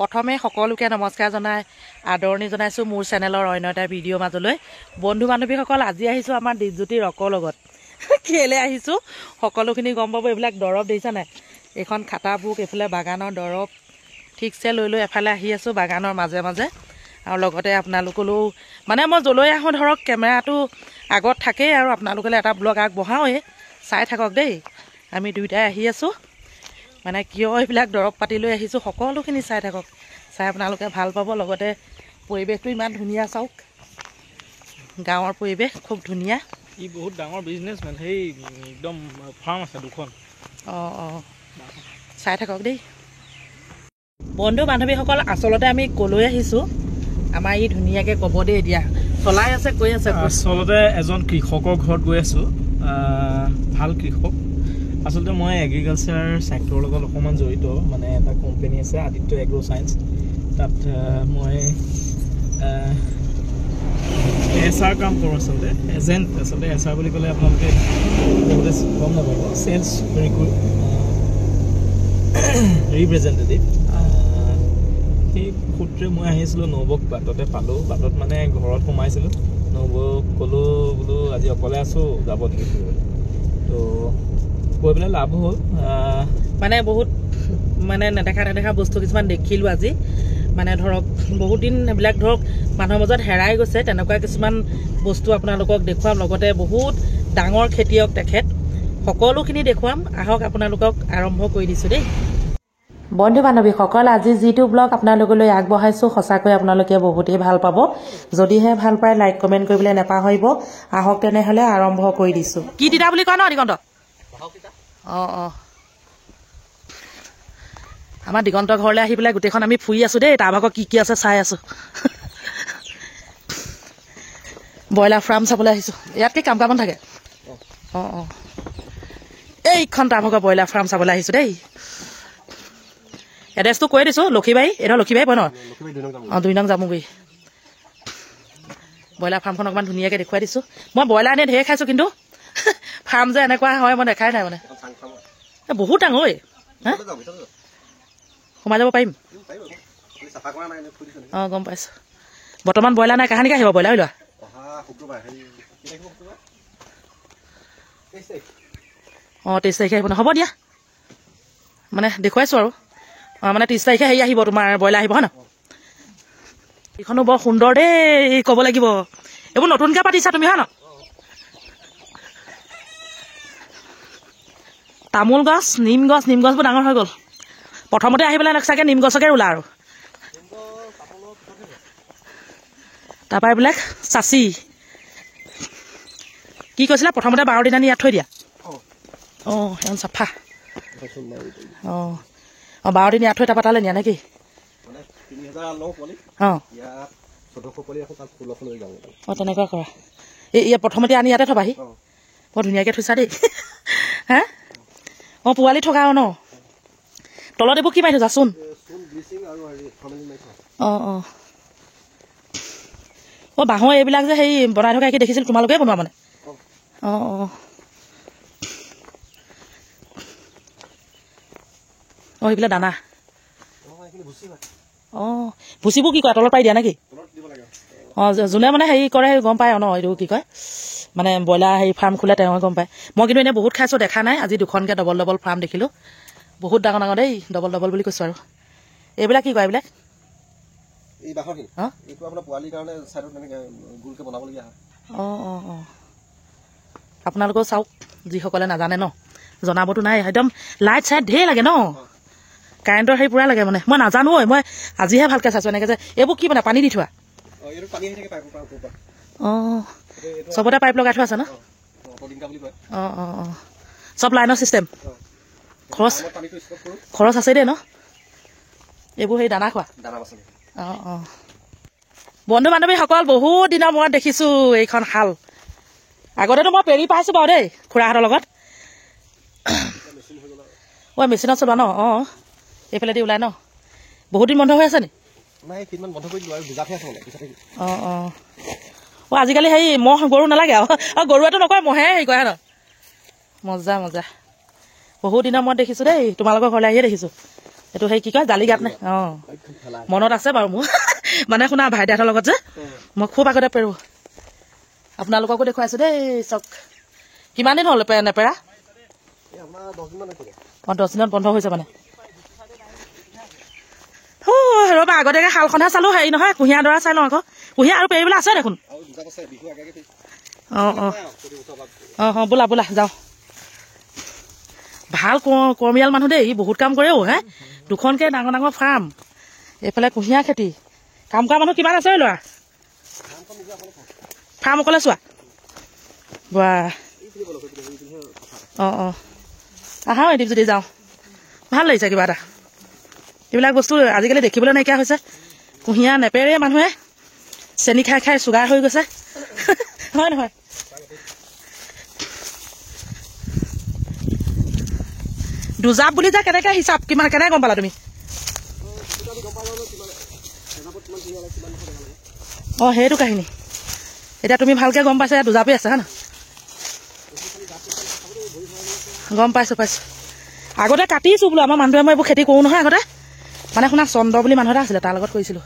প্ৰথমে সকলোকে নমস্কাৰ জনাই আদৰণি জনাইছোঁ মোৰ চেনেলৰ অন্য এটা ভিডিঅ' মাজলৈ। বন্ধু বান্ধৱীসকল, আজি আহিছোঁ আমাৰ দীপজ্যোতি ৰকৰ লগত। কেলৈ আহিছোঁ সকলোখিনি গম পাব। এইবিলাক দৰৱ দেখিছা নাই? এইখন খাটা বুক, এইফালে বাগানৰ দৰৱ ঠিকছে লৈ লৈ এফালে আহি আছোঁ বাগানৰ মাজে মাজে। আৰু লগতে আপোনালোকলৈও মানে মই যলৈ আহোঁ ধৰক কেমেৰাটো আগত থাকেই আৰু আপোনালোকলৈ এটা ব্লগ আগবঢ়াওঁৱেই, চাই থাকক দেই। আমি দুয়োটাই আহি আছোঁ মানে কিয় এইবিলাক দৰৱ পাতি লৈ আহিছোঁ সকলোখিনি চাই থাকক, চাই আপোনালোকে ভাল পাব। লগতে পৰিৱেশটো ইমান ধুনীয়া, চাওক গাঁৱৰ পৰিৱেশ খুব ধুনীয়া। ই বহুত ডাঙৰ বিজনেছমেন, সেই একদম ফাৰ্ম আছে দুখন। অঁ চাই থাকক দেই বন্ধু বান্ধৱীসকল। আচলতে আমি ক'লৈ আহিছোঁ আমাৰ ই ধুনীয়াকৈ ক'ব দেই। এতিয়া চলাই আছে কৈ আছে। আচলতে এজন কৃষকৰ ঘৰত গৈ আছোঁ, ভাল কৃষক। আচলতে মই এগ্ৰিকালচাৰ ছেক্টৰৰ লগত অকণমান জড়িত, মানে এটা কোম্পানী আছে আদিত্য এগ্ৰ' চায়েন্স, তাত মই এছআৰ কাম কৰোঁ। আচলতে এজেণ্ট, আচলতে এছআৰ বুলি ক'লে আপোনালোকে বহুতে গম নাপাব, চেলছ ৰিপ্ৰেজেণ্টেটিভ। সেই সূত্ৰে মই আহিছিলোঁ নবৌক বাটতে পালোঁ, বাটত মানে ঘৰত সোমাইছিলোঁ। নবৌক ক'লোঁ বোলো আজি অকলে আছোঁ, যাব নেকি? তো কৈ পেলাই লাভ হ'ল, মানে বহুত মানে নেদেখা বস্তু কিছুমান দেখিলোঁ আজি। মানে ধৰক বহুত দিন এইবিলাক ধৰক মানুহৰ মাজত হেৰাই গৈছে, তেনেকুৱা কিছুমান বস্তু আপোনালোকক দেখুৱাম। লগতে বহুত ডাঙৰ খেতিয়ক তেখেত, সকলোখিনি দেখুৱাম। আহক আপোনালোকক আৰম্ভ কৰি দিছোঁ দেই বন্ধু বান্ধৱীসকল। আজি যিটো ব্লগ আপোনালোকলৈ আগবঢ়াইছোঁ সঁচাকৈ আপোনালোকে বহুতেই ভাল পাব। যদিহে ভাল পায় লাইক কমেণ্ট কৰিবলৈ নাপাহৰিব। আহক তেনেহ'লে আৰম্ভ কৰি দিছোঁ। কি তিতা বুলি কয় ন দিগন্ত? অঁ আমাৰ দিগন্ত ঘৰলৈ আহি পেলাই গোটেইখন আমি ফুৰি আছোঁ দেই, তাৰ ভাগত কি আছে চাই আছোঁ। ব্ৰইলাৰ ফাৰ্ম চাবলৈ আহিছোঁ। ইয়াত কি কাম কামত থাকে? অঁ এইখন তাৰ ভাগৰ ব্ৰইলাৰ ফাৰ্ম চাবলৈ আহিছোঁ দেই। এড্ৰেছটো কৈ দিছোঁ, লক্ষীবাৰী। এইটো লক্ষীবাৰী পৰে ন? অঁ 2 নং জামুগুৰি। ব্ৰইলাৰ ফাৰ্মখন অকণমান ধুনীয়াকৈ দেখুৱাই দিছোঁ। মই ব্ৰইলাৰ এনেই ঢেৰ খাইছোঁ, কিন্তু ফাৰ্ম যে এনেকুৱা হয় মই দেখাই নাই। মানে বহুত ডাঙৰ। হা সোমাই যাব পাৰিম? অঁ গম পাইছোঁ। বৰ্তমান ব্ৰইলাৰ নাই, কাহানিকৈ আহিব ব্ৰইলাৰ? লোৱা অঁ 23 তাৰিখে আহিব ন? হ'ব দিয়া, মানে দেখুৱাইছোঁ আৰু। অঁ মানে 30 তাৰিখে হেৰি আহিব, তোমাৰ ব্ৰইলাৰ আহিব হয় ন? এইখনো বৰ সুন্দৰ দেই, ক'ব লাগিব। এইবোৰ নতুনকৈ পাতিছা তুমি হয় ন? তামোল গছ, নিম গছবোৰ ডাঙৰ হৈ গ'ল। প্ৰথমতে আহি পেলাই চাগে নিম গছকে ৰুলা আৰু তাৰপৰা এইবিলাক চাচি কি কৈছিলা? প্ৰথমতে 12 দিন আনি ইয়াত থৈ দিয়া। অঁ এখন চাফা। অঁ 12 দিন ইয়াত থৈ তাৰপৰা তালৈ নিয়া নেকি? অঁ তেনেকুৱা কৰা। ইয়াত প্ৰথমতে আনি ইয়াতে থবাহি। বৰ ধুনীয়াকৈ থৈছা দেই। হা অঁ পোৱালি থকা আৰু ন? তলত এইবোৰ কি মাৰি থৈছা? চোন? অঁ বাঁহৰ এইবিলাক যে হেৰি বনাই থকা কি দেখিছিলোঁ, তোমালোকে বনোৱা মানে? অঁ সেইবিলাক দানা। অঁ ভুচিবোৰ কি কয়, তলত পাৰি দিয়া নেকি? অঁ যোনে মানে হেৰি কৰে গম পায় আৰু ন? এইটো কি কয় মানে ব্ৰইলাৰ হেৰি ফাৰ্ম খোলে তেওঁ গম পায়। মই কিন্তু এনেই বহুত খাইছোঁ, দেখা নাই। আজি 2খনকৈ ডবল ফাৰ্ম দেখিলোঁ, বহুত ডাঙৰ ডাঙৰ দেই। ডবল বুলি কৈছোঁ আৰু। এইবিলাক কি কয়? এইবিলাক অঁ আপোনালোকেও চাওক, যিসকলে নাজানে ন, জনাবতো নাই। একদম লাইট চাইট ঢেৰ লাগে ন? কাৰেণ্টৰ হেৰি পূৰা লাগে। মানে মই নাজানো, মই আজিহে ভালকৈ চাইছোঁ। এনেকৈ যে এইবোৰ কি মানে পানী দি থোৱা? অঁ চবতে পাইপ লগাই থোৱা আছে ন? অঁ চব লাইনৰ চিষ্টেম। খৰচ আছে দেই ন? এইবোৰ সেই দানা খোৱা? অঁ বন্ধু বান্ধৱীসকল, বহুত দিনৰ মূৰত দেখিছোঁ এইখন শাল। আগতেতো মই পেৰি পাইছোঁ বাৰু দেই, খুৰাহঁতৰ লগত। অঁ মেচিনত চলোৱা ন? অঁ এইফালেদি ওলাই ন? বহুত দিন বন্ধ হৈ আছে নি? অঁ আজিকালি হেৰি মহ গৰু নালাগে আৰু গৰুৱেতো নকয়, মহে হেৰি কৰে ন? মজা বহুত দিনৰ মূৰত দেখিছোঁ দেই, তোমালোকৰ ঘৰলৈ আহিয়ে দেখিছোঁ। এইটো সেই কি কয় জালিঘাট নে অঁ মনত আছে বাৰু মোৰ মানে শুনা ভাইটিহঁতৰ লগত যে মই খুব আগতে পেৰোঁ আপোনালোককো দেখুৱাইছোঁ দেই চক কিমান দিন হ'ল নেপেৰা অঁ 10 দিনত বন্ধ হৈছে মানে ৰ'বা আগতীয়াকৈ শালখনহে চালোঁ হেৰি নহয় কুঁহিয়াৰ দৰা চাই লওঁ আকৌ কুঁহিয়াৰ আৰু পেৰিবলৈ আছে দেখোন অঁ অঁ অঁ অঁ বোলা বোলা যাওঁ ভাল কৰ্মীয়াল মানুহ দেই বহুত কাম কৰেও হে 2খনকৈ ডাঙৰ ডাঙৰ ফাৰ্ম এইফালে কুঁহিয়াৰ খেতি কাম কৰা মানুহ কিমান আছে ল'ৰা ফাৰ্ম অকলে চোৱা বা অঁ অঁ আহা এদিন যদি যাওঁ ভাল লাগিছে কিবা এটা এইবিলাক বস্তু আজিকালি দেখিবলৈ নাইকিয়া হৈছে কুঁহিয়াৰ নেপেৰে মানুহে চেনি খাই খাই চুগাৰ হৈ গৈছে হয় নহয় দুজাপ বুলি যে কেনেকৈ হিচাপ কিমান কেনেকৈ গম পালা তুমি অঁ সেইটো কাহিনী এতিয়া তুমি ভালকৈ গম পাইছা দুজাপেই আছে হয় ন গম পাইছোঁ আগতে কাটিছোঁ বোলো আমাৰ মানুহটোৱে মই এইবোৰ খেতি কৰোঁ নহয় আগতে মানে শুনা চন্দ্ৰ বুলি মানুহ এটা আছিলে তাৰ লগত কৰিছিলোঁ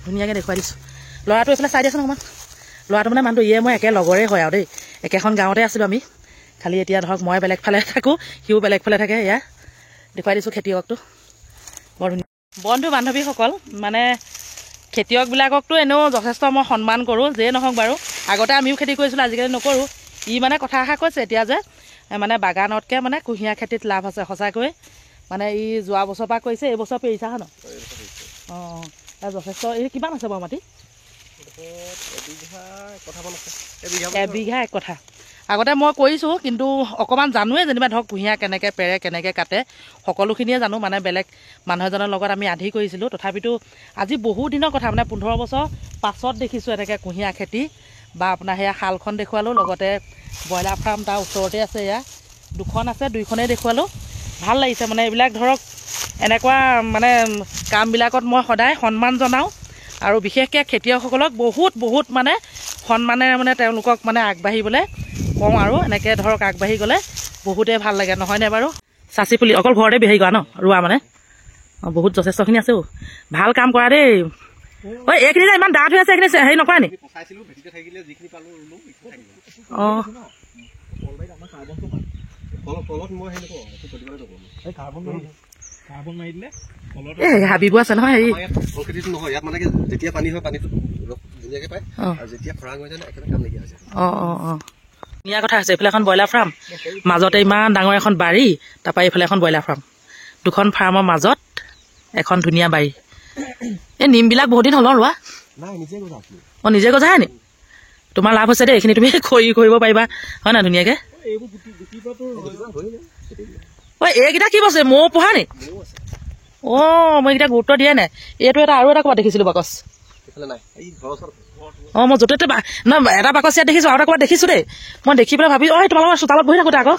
ধুনীয়াকৈ দেখুৱাই দিছোঁ ল'ৰাটো এইফালে চাই দিয়াচোন অকণমান ল'ৰাটো মানে মানুহটো মই একে লগৰে হয় আৰু দেই একেখন গাঁৱতে আছিলোঁ আমি খালি এতিয়া ধৰক মই বেলেগ ফালে থাকোঁ সিও বেলেগ ফালে থাকে এয়া দেখুৱাই দিছোঁ খেতিয়কটো বৰ ধুনীয়া বন্ধু বান্ধৱীসকল মানে খেতিয়কবিলাককতো এনেও যথেষ্ট মই সন্মান কৰোঁ যিয়ে নহওক বাৰু আগতে আমিও খেতি কৰিছিলোঁ আজিকালি নকৰোঁ ই মানে কথা এষাৰ কৈছে এতিয়া যে মানে বাগানতকৈ মানে কুঁহিয়াৰ খেতিত লাভ আছে সঁচাকৈ মানে ই যোৱা বছৰৰ পৰা কৰিছে এইবছৰ পেৰিছা হয় ন অঁ যথেষ্ট এই কিমান আছে বাৰু মাটি এবিঘা 1 কঠা আগতে মই কৰিছোঁ কিন্তু অকণমান জানোৱেই যেনিবা ধৰক কুঁহিয়াৰ কেনেকৈ পেৰে কেনেকৈ কাটে সকলোখিনিয়ে জানো মানে বেলেগ মানুহ এজনৰ লগত আমি আধি কৰিছিলোঁ তথাপিতো আজি বহু দিনৰ কথা মানে 15 বছৰ পাছত দেখিছোঁ এনেকৈ কুঁহিয়াৰ খেতি বা আপোনাৰ সেয়া শালখন দেখুৱালোঁ লগতে ব্ৰইলাৰ ফাৰ্ম তাৰ ওচৰতে আছে এয়া 2খন আছে 2খনেই দেখুৱালোঁ ভাল লাগিছে মানে এইবিলাক ধৰক এনেকুৱা মানে কামবিলাকত মই সদায় সন্মান জনাওঁ আৰু বিশেষকৈ খেতিয়কসকলক বহুত মানে সন্মানেৰে মানে তেওঁলোকক মানে আগবাঢ়িবলৈ কওঁ আৰু এনেকৈ ধৰক আগবাঢ়ি গ'লে বহুতেই ভাল লাগে নহয়নে বাৰু চাচি পুলি অকল ঘৰতে হেৰি কৰা ন ৰোৱা মানে অঁ বহুত যথেষ্টখিনি আছেও ভাল কাম কৰা দেই ঐ এইখিনি যে ইমান ডাঠ হৈ আছে এইখিনি হেৰি নকৰা নি অঁ এই হাবিবোৰ আছে নহয় হেৰি অঁ অঁ অঁ ধুনীয়া কথা হৈছে এইফালে এখন ব্ৰইলাৰ ফাৰ্ম মাজতে ইমান ডাঙৰ এখন বাৰী তাৰপৰা এইফালে এখন ব্ৰইলাৰ ফাৰ্ম 2খন ফাৰ্মৰ মাজত এখন ধুনীয়া বাৰী এই নিমবিলাক বহুত দিন হ'ল ৰোৱা অঁ নিজে গজাহে নি তোমাৰ লাভ হৈছে দেই এইখিনি তুমি কৰিব পাৰিবা হয় নাই ধুনীয়াকৈ ঐ এইকেইটা কি বস্তু মৌ পোহা নি অঁ মই এইকেইটা গুৰুত্ব দিয়ে নাই এইটো এটা আৰু এটা ক'ৰবাত দেখিছিলোঁ বাকচ অঁ মই য'তে ত'তে নহয় এটা বাকচ ইয়াত দেখিছোঁ আৰু এটা ক'ৰবাত দেখিছোঁ দেই মই দেখি পেলাই ভাবিছোঁ অঁ তোমালোকৰ চোতালত বহি থাকোঁতে আকৌ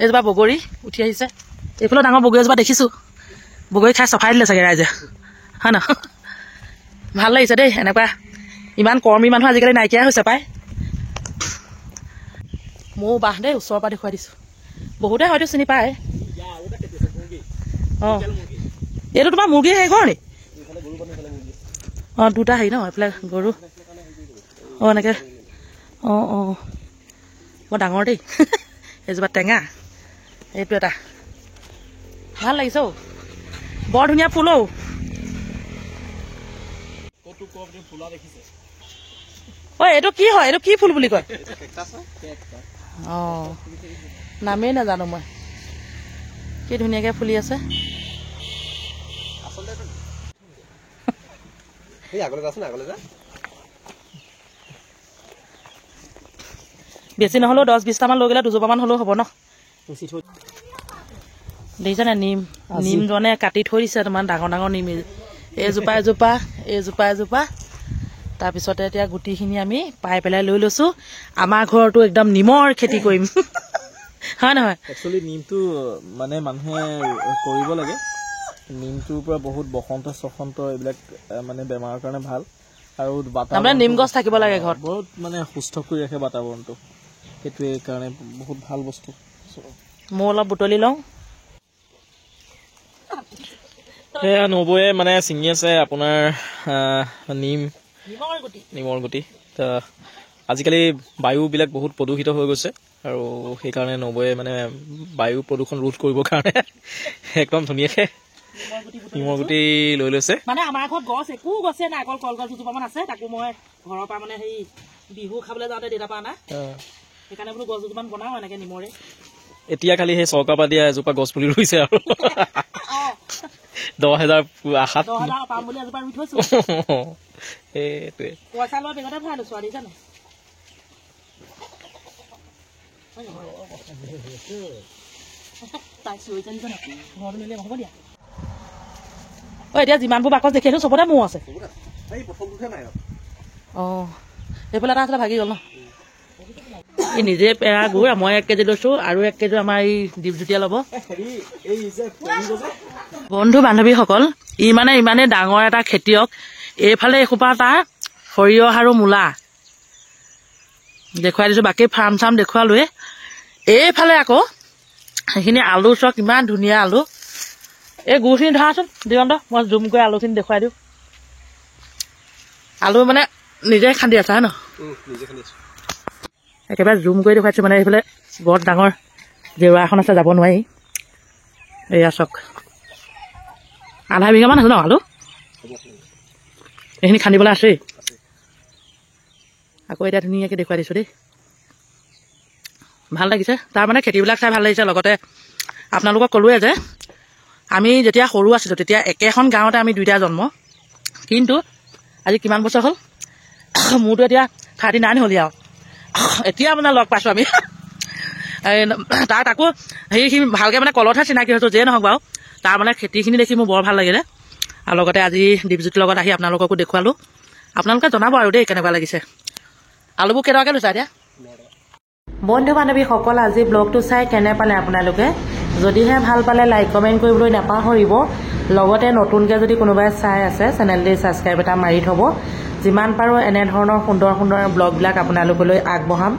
এইজোপা বগৰী উঠি আহিছে এইফালেও ডাঙৰ বগৰী এজোপা দেখিছোঁ বগৰী খাই চফাই দিলে চাগে ৰাইজে হয় ন ভাল লাগিছে দেই এনেকুৱা ইমান কৰ্মী মানুহ আজিকালি নাইকিয়াই হৈছে পাই ময়ো বাহ দেই ওচৰৰ পৰা দেখুৱাই দিছোঁ বহুতে হয়তো চিনি পায় অঁ এইটো তোমাৰ মুৰ্গী হেৰি ঘৰ নি অঁ 2টা হেৰি ন এইফালে গৰু অঁ এনেকৈ অঁ অঁ বৰ ডাঙৰ দেই এইজোপা টেঙা এইটো এটা ভাল লাগিছে অ' বৰ ধুনীয়া ফুল অ' ঐ এইটো কি হয় এইটো কি ফুল বুলি কয় অঁ নামেই নাজানো মই কি ধুনীয়াকৈ ফুলি আছে বেছি নহ'লেও 10-20টামান লৈ গ'লে 2জোপামান হ'লেও হ'ব ন দেখিছানে নিম জনে কাটি থৈ দিছে তোমাৰ ডাঙৰ ডাঙৰ নিম এইজোপা এজোপা তাৰপিছতে এতিয়া গুটিখিনি আমি পাই পেলাই লৈ লৈছোঁ আমাৰ ঘৰতো একদম নিমৰ খেতি কৰিম হয় নহয় একচুৱেলি নিমটো মানে মানুহে কৰিব লাগে নিমটোৰ পৰা বহুত বসন্ত এইবিলাক মানে বেমাৰৰ কাৰণে ভাল আৰু তাৰমানে নিম গছ থাকিব লাগে ঘৰত বহুত মানে সুস্থ কৰি ৰাখে বাতাবৰণটো সেইটোৱে কাৰণে বহুত ভাল বস্তু মই অলপ বুটলি লওঁ সেয়া নবৌয়ে মানে ছিঙি আছে আপোনাৰ নিমৰ গুটি আজিকালি বায়ুবিলাক বহুত প্ৰদূষিত হৈ গৈছে আৰু সেইকাৰণে নবৌয়ে মানে বায়ু প্ৰদূষণ ৰোধ কৰিবৰ কাৰণে একদম ধুনীয়াকৈ নিমৰ গুটি লৈ লৈছে। মানে আমাৰ ঘৰত গছ একো গছে নাই, অকল কলগছ দুজোপামান আছে, তাকো মই ঘৰৰ পৰা মানে সেই বিহু খাবলৈ যাওঁতে দেউতাৰ পৰা নাই, সেইকাৰণে বোলো গছ দুজোপামান বনাও এনেকে নিমৰে। এতিয়া খালি সেই চৰকাৰৰ পৰা দিয়া এজোপা গছ পুলি ৰুইছে আৰু 10,000 আশাত 10,000 পাম বুলি এজোপা ৰুই থৈছো। সেইটোৱে পইচা লোৱা বেগতে ভৰাই লৈছো আৰু জানো। এতিয়া যিমানবোৰ বাকচ দেখি আহিলো চবতে মৌ আছে। এইফালে এটা আছিলে ভাগি গ'ল ন। ই নিজে পেৰা গুড়, মই 1 কেজি লৈছো আৰু 1 কেজি আমাৰ এই দীপজ্যোতিয়ে ল'ব। বন্ধু বান্ধৱীসকল, ই মানে ইমানেই ডাঙৰ এটা খেতিয়ক। এইফালে এসোপা তাৰ সৰিয়হ আৰু মূলা দেখুৱাই দিছো, বাকী ফাৰ্ম চাৰ্ম দেখুৱালোৱে। এইফালে আকৌ সেইখিনি আলু চক, ইমান ধুনীয়া আলু। এই গুড়খিনি ধৰাচোন দিগন্ত, মই জুম কৰি আলুখিনি দেখুৱাই দিওঁ। আলু মানে নিজে খান্দি আছা ন? একেবাৰে জুম কৰি দেখুৱাইছো, মানে এইফালে বৰ ডাঙৰ জেওৰা এখন আছে, যাব নোৱাৰি। এয়া চক, আধা বিঘামান আছে ন আলু? এইখিনি খান্দিবলৈ আছেই। আকৌ এতিয়া ধুনীয়াকৈ দেখুৱাই দিছোঁ দেই, ভাল লাগিছে। তাৰ মানে খেতিবিলাক চাই ভাল লাগিছে। লগতে আপোনালোকক ক'লোৱে যে আমি যেতিয়া সৰু আছিলোঁ তেতিয়া একেখন গাঁৱতে আমি দুইটা জন্ম, কিন্তু আজি কিমান বছৰ হ'ল, মোৰতো এতিয়া 39 হ'লি আৰু এতিয়া মানে লগ পাইছোঁ আমি। তাকো সেইখিনি ভালকৈ মানে কলতহে চিনাকি হৈছোঁ, যিয়ে নহওক বাৰু। তাৰ মানে খেতিখিনি দেখি মোৰ বৰ ভাল লাগিলে, আৰু লগতে আজি দীপজ্যোতিৰ লগত আহি আপোনালোককো দেখুৱালোঁ। আপোনালোকে জনাব আৰু দেই কেনেকুৱা লাগিছে। আলুবোৰ কেইটকাকৈ লৈছা এতিয়া? বন্ধু বান্ধৱীসকল, আজি ব্লগটো চাই কেনে পালে আপোনালোকে? যদিহে ভাল পালে লাইক কমেণ্ট কৰিবলৈ নাপাহৰিব। লগতে নতুনকৈ যদি কোনোবাই চাই আছে চেনেলটি ছাবস্ক্ৰাইব এটা মাৰি থ'ব। যিমান পাৰোঁ এনেধৰণৰ সুন্দৰ সুন্দৰ ব্লগবিলাক আপোনালোকলৈ আগবঢ়াম।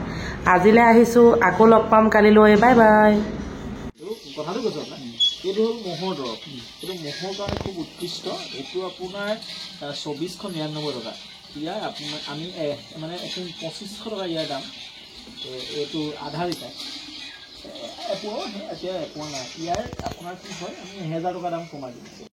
আজিলৈ আহিছোঁ, আকৌ লগ পাম কালিলৈ। Bye bye. কথাটো কৈছোঁ আপোনাক, এইটো হ'ল মহৰ দৰৱ। এইটো মহৰ কাৰণে খুব উৎকৃষ্ট। এইটো আপোনাৰ 2499 টকা। ইয়াৰ আপোনাৰ আমি মানে 2500 টকা ইয়াৰ দাম। এইটো আধা লিটাৰ এপোৱা, এতিয়া এপোৱা নাই। ইয়াৰ আপোনাৰ কি হয়, আমি 1000 টকা দাম কমাই দিম।